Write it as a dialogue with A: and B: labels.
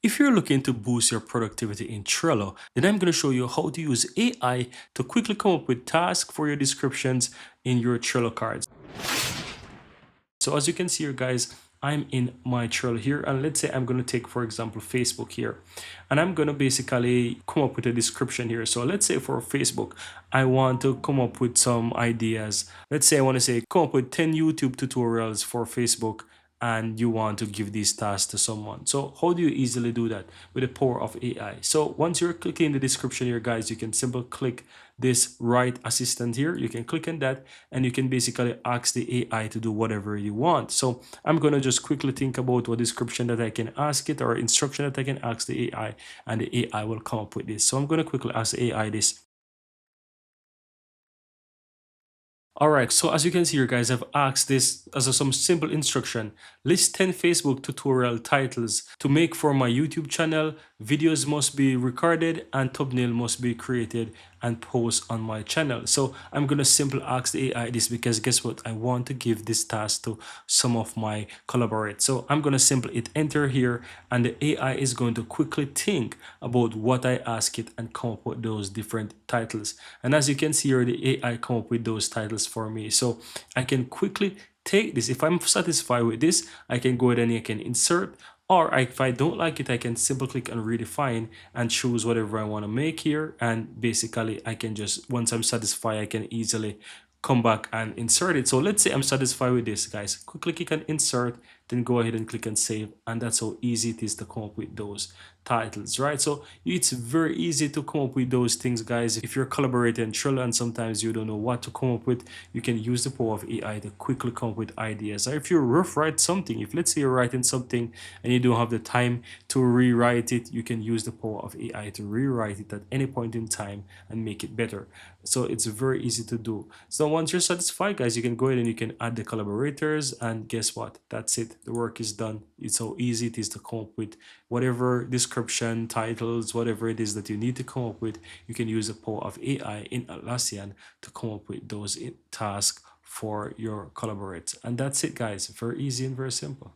A: If you're looking to boost your productivity in Trello, then I'm going to show you how to use AI to quickly come up with tasks for your descriptions in your Trello cards. So as you can see here, guys, I'm in my Trello here, and let's say I'm going to take, for example, Facebook here, and I'm going to basically come up with a description here. So let's say for Facebook, I want to come up with some ideas. Let's say I want to say come up with 10 YouTube tutorials for Facebook, and you want to give these tasks to someone. So how do you easily do that? With the power of AI. So once you're clicking the description here, guys, you can simply click this right assistant here. You can click on that, and you can basically ask the AI to do whatever you want. So I'm going to just quickly think about what description that I can ask it, or instruction that I can ask the AI, and the AI will come up with this. So I'm going to quickly ask the AI this. All right, so as you can see here, guys, I've asked this as some simple instruction. List 10 Facebook tutorial titles to make for my YouTube channel. Videos must be recorded and thumbnail must be created and post on my channel. So I'm going to simply ask the AI this, because guess what? I want to give this task to some of my collaborators. So I'm going to simply hit enter here, and the AI is going to quickly think about what I ask it and come up with those different titles. And as you can see here, the AI come up with those titles for me. So I can quickly take this. If I'm satisfied with this, I can go ahead and I can insert, or if I don't like it, I can simply click on redefine and choose whatever I want to make here. And basically I can just, once I'm satisfied, I can easily come back and insert it. So let's say I'm satisfied with this, guys. Quickly click on insert, then go ahead and click on save, and that's how easy it is to come up with those titles, right? So it's very easy to come up with those things, guys. If you're collaborating in Trello and sometimes you don't know what to come up with, you can use the power of AI to quickly come up with ideas. Or if you rough write something, if let's say you're writing something and you don't have the time to rewrite it, you can use the power of AI to rewrite it at any point in time and make it better. So it's very easy to do. So once you're satisfied, guys, you can go ahead and you can add the collaborators, and guess what? That's it. The work is done. It's how easy it is to come up with whatever description, titles, whatever it is that you need to come up with. You can use the power of AI in Atlassian to come up with those tasks for your collaborators. And that's it, guys. Very easy and very simple.